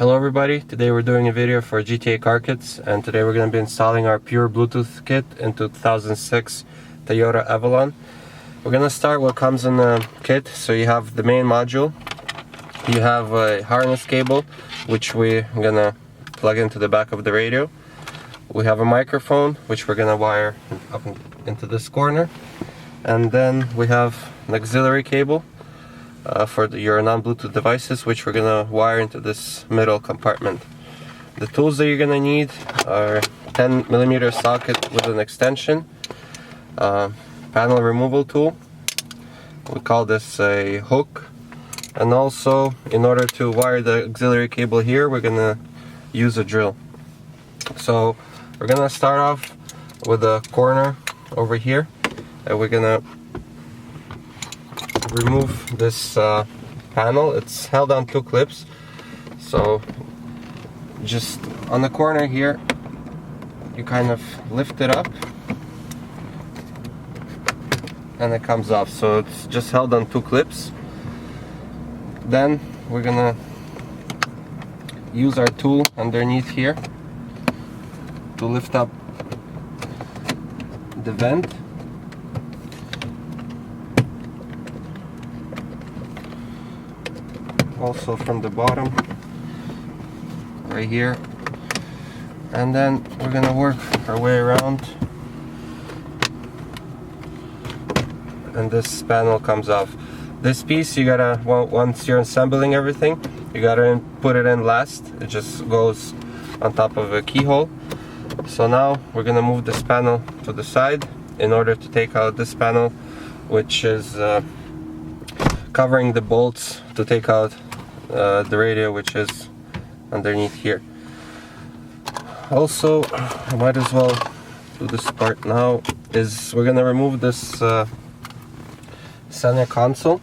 Hello everybody, today we're doing a video for GTA Car Kits, and today we're going to be installing our pure Bluetooth kit into 2006 Toyota Avalon. We're going to start what comes in the kit. So you have the main module, you have a harness cable which we're going to plug into the back of the radio. We have a microphone which we're going to wire up into this corner, and then we have an auxiliary cable for your non-Bluetooth devices, which we're gonna wire into this middle compartment. The tools that you're gonna need are 10mm socket with an extension, panel removal tool, we call this a hook, and also in order to wire the auxiliary cable here we're gonna use a drill. So we're gonna start off with a corner over here, and we're gonna remove this panel. It's held on two clips, so just on the corner here you kind of lift it up and it comes off, so it's just held on two clips. Then we're gonna use our tool underneath here to lift up the vent. Also from the bottom right here, and then we're gonna work our way around and this panel comes off. This piece you gotta, once you're assembling everything, you gotta put it in last. It just goes on top of a keyhole. So now we're gonna move this panel to the side in order to take out this panel, which is covering the bolts to take out the radio, which is underneath here. Also, I might as well do this part now, is we're gonna remove this center console,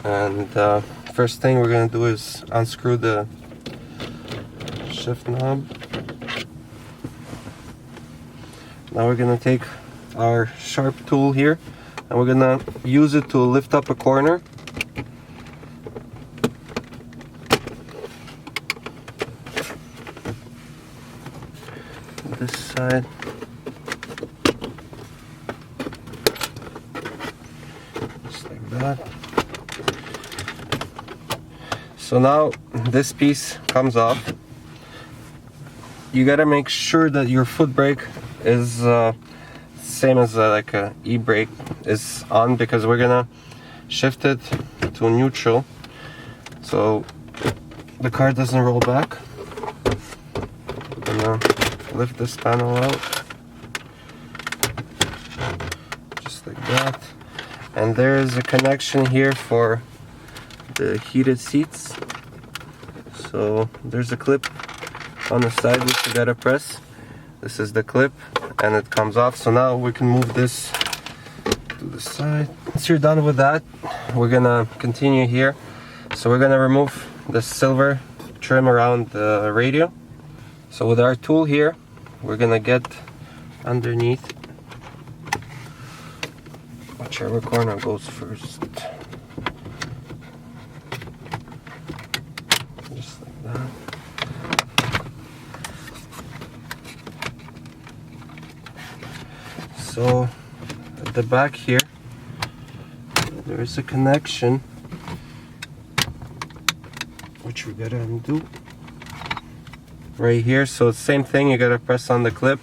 and first thing we're gonna do is unscrew the shift knob. Now we're gonna take our sharp tool here and we're gonna use it to lift up a corner. This side, just like that. So now this piece comes off. You gotta make sure that your foot brake is same as like a e-brake is on, because we're gonna shift it to neutral so the car doesn't roll back. We're gonna lift this panel out just like that, and there's a connection here for the heated seats. So there's a clip on the side which you gotta press. This is the clip and it comes off. So now we can move this to the side. Once you're done with that, we're gonna continue here. So we're gonna remove the silver trim around the radio. So with our tool here, we're gonna get underneath whichever corner goes first. Just like that. So at the back here, there is a connection which we gotta undo right here. So it's the same thing, you gotta press on the clip,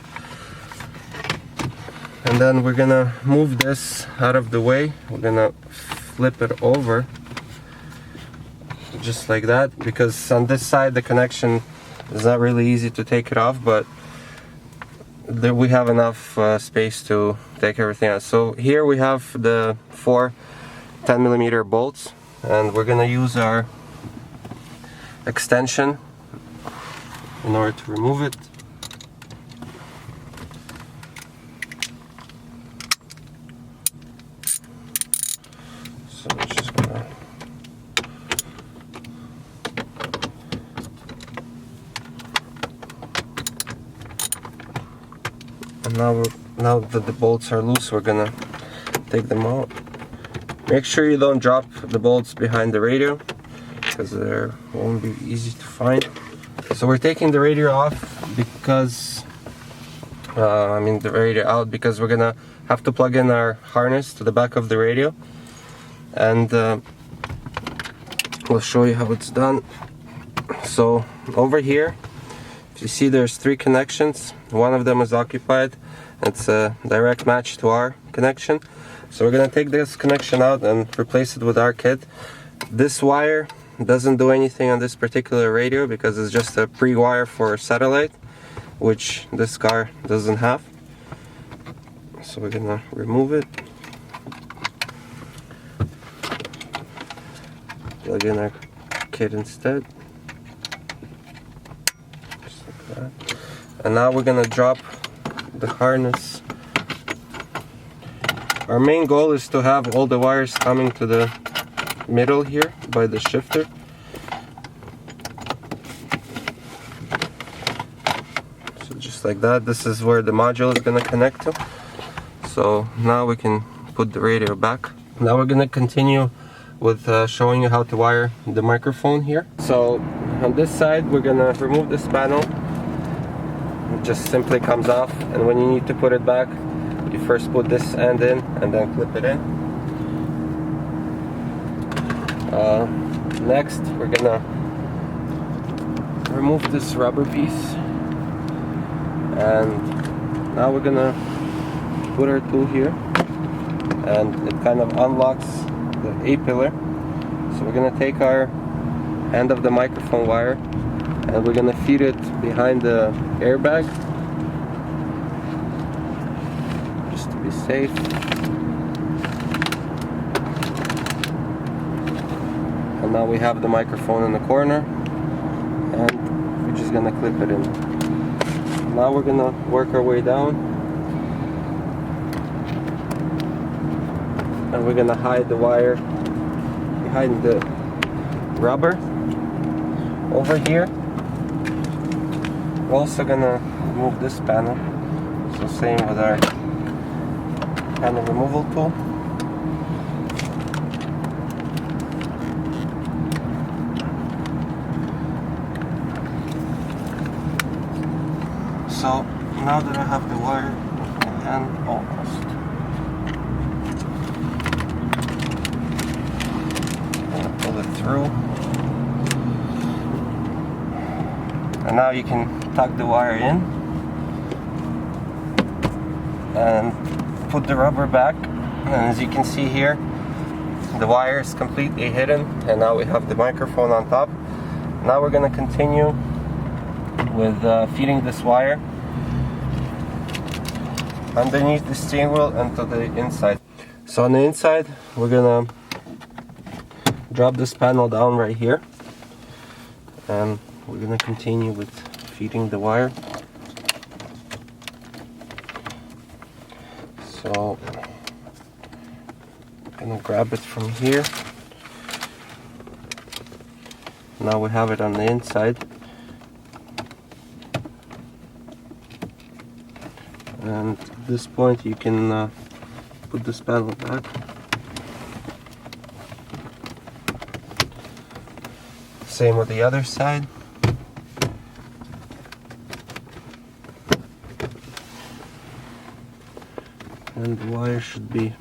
and then we're gonna move this out of the way. We're gonna flip it over just like that, because on this side the connection is not really easy to take it off, but there we have enough space to take everything out. So here we have the 4 10mm bolts, and we're gonna use our extension in order to remove it. So we're just gonna and now that the bolts are loose, we're gonna take them out. Make sure you don't drop the bolts behind the radio. because they won't be easy to find. So we're taking the radio off because the radio out because we're gonna have to plug in our harness to the back of the radio, and we'll show you how it's done. So over here, if you see, there's 3 connections. One of them is occupied. It's a direct match to our connection. So we're gonna take this connection out and replace it with our kit. This wire doesn't do anything on this particular radio because it's just a pre-wire for satellite, which this car doesn't have. So we're gonna remove it, plug in our kit instead, just like that. And now we're gonna drop the harness. Our main goal is to have all the wires coming to the middle here by the shifter. So just like that, this is where the module is going to connect to. So now we can put the radio back. Now we're going to continue with showing you how to wire the microphone here. So on this side, we're going to remove this panel. It just simply comes off, and when you need to put it back, you first put this end in and then clip it in. Next, we're gonna remove this rubber piece, and now we're gonna put our tool here, and it kind of unlocks the A-pillar. So we're gonna take our end of the microphone wire and we're gonna feed it behind the airbag, just to be safe. And now we have the microphone in the corner, and we're just gonna clip it in. Now we're gonna work our way down, and we're gonna hide the wire behind the rubber over here. We're also gonna remove this panel, so same with our panel removal tool. So now that I have the wire in my hand, almost, I'm gonna pull it through, and now you can tuck the wire in and put the rubber back. And as you can see here, the wire is completely hidden, and now we have the microphone on top. Now we're going to continue with feeding this wire underneath the steering wheel and to the inside. So on the inside, we're gonna drop this panel down right here, and we're gonna continue with feeding the wire. So I'm gonna grab it from here. Now we have it on the inside. And at this point you can put this panel back. Same with the other side. And the wire should be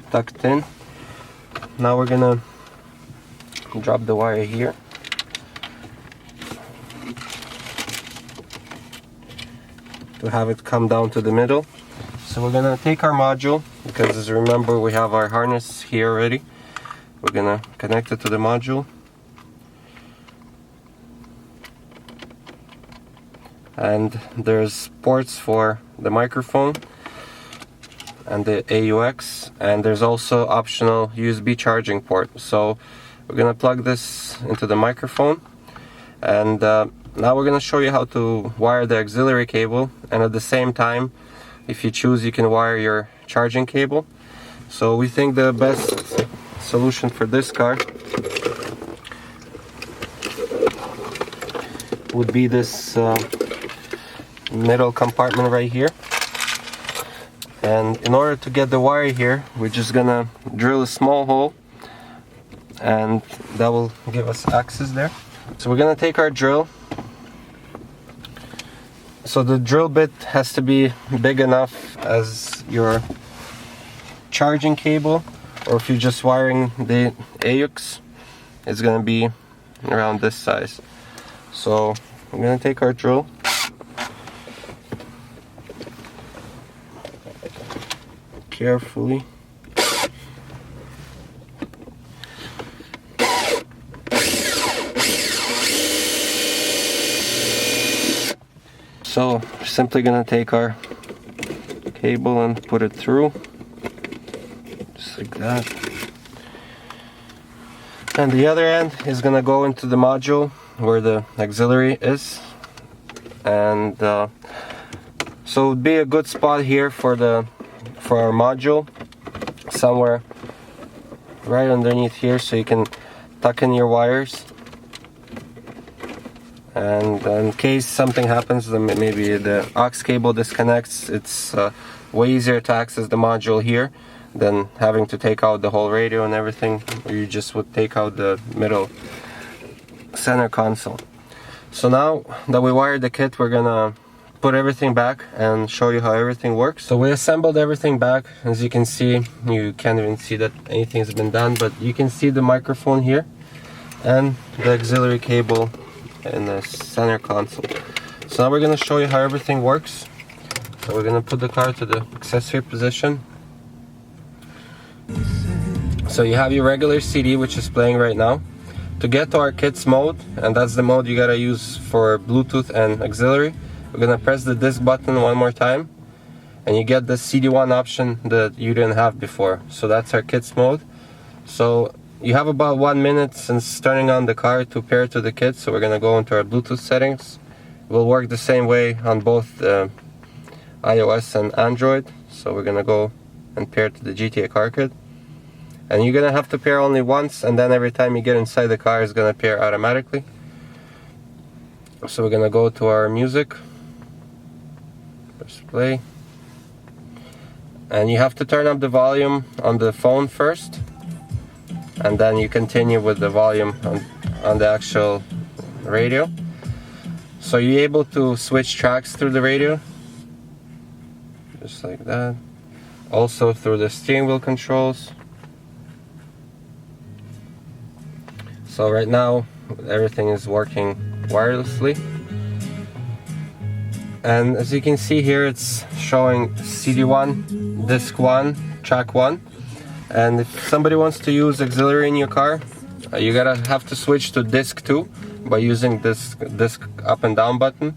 tucked in. Now we're gonna drop the wire here. To have it come down to the middle. So we're gonna take our module, because as you remember we have our harness here already. We're gonna connect it to the module, and there's ports for the microphone and the AUX, and there's also optional USB charging port. So we're gonna plug this into the microphone, and now we're going to show you how to wire the auxiliary cable, and at the same time, if you choose, you can wire your charging cable. So we think the best solution for this car would be this middle compartment right here. And in order to get the wire here, we're just going to drill a small hole and that will give us access there. So we're gonna take our drill. So the drill bit has to be big enough as your charging cable, or if you're just wiring the AUX, it's gonna be around this size. So I'm gonna take our drill, carefully. So we're simply gonna take our cable and put it through, just like that. And the other end is gonna go into the module where the auxiliary is. And so it would be a good spot here for our module, somewhere right underneath here, so you can tuck in your wires. And in case something happens, then maybe the aux cable disconnects, it's way easier to access the module here than having to take out the whole radio and everything. You just would take out the middle center console. So now that we wired the kit, we're gonna put everything back and show you how everything works. So we assembled everything back. As you can see, you can't even see that anything's been done, but you can see the microphone here and the auxiliary cable in the center console. So now we're going to show you how everything works. So we're going to put the car to the accessory position. So you have your regular CD, which is playing right now. To get to our kit's mode, and that's the mode you gotta use for Bluetooth and auxiliary, we're gonna press the disc button one more time, and you get the CD1 option that you didn't have before. So that's our kit's mode. So you have about 1 minute since turning on the car to pair to the kit. So we're gonna go into our Bluetooth settings. It will work the same way on both iOS and Android. So we're gonna go and pair to the GTA car kit. And you're gonna have to pair only once, and then every time you get inside the car, it's gonna pair automatically. So we're gonna go to our music, press play, and you have to turn up the volume on the phone first, and then you continue with the volume on the actual radio. So you're able to switch tracks through the radio, just like that. Also through the steering wheel controls. So right now everything is working wirelessly, and as you can see here, it's showing CD1, disc 1, track 1. And if somebody wants to use auxiliary in your car, you gotta have to switch to disc 2 by using this disc up and down button.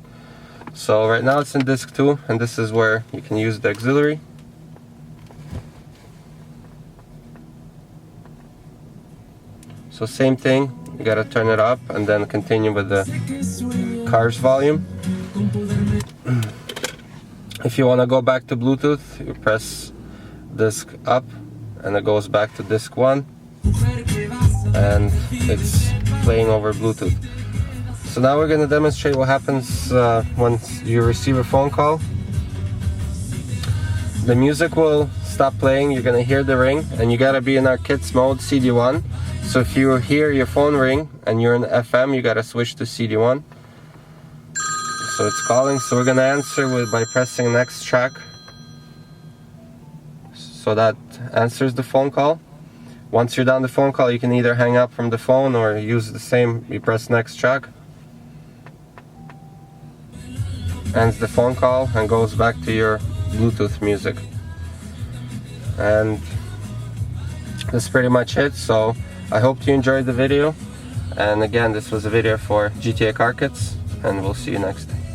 So right now it's in disc 2, and this is where you can use the auxiliary. So same thing, you gotta turn it up and then continue with the car's volume. If you wanna go back to Bluetooth, you press disc up and it goes back to disc 1, and it's playing over Bluetooth. So now we're gonna demonstrate what happens once you receive a phone call. The music will stop playing, you're gonna hear the ring, and you gotta be in our kids mode, CD1. So if you hear your phone ring and you're in FM, you gotta switch to CD1. So it's calling, so we're gonna answer by pressing next track. So that answers the phone call. Once you're done the phone call, you can either hang up from the phone or use the same, you press next track. Ends the phone call and goes back to your Bluetooth music. And that's pretty much it. So I hope you enjoyed the video, and again, this was a video for GTA Car Kits, and we'll see you next time.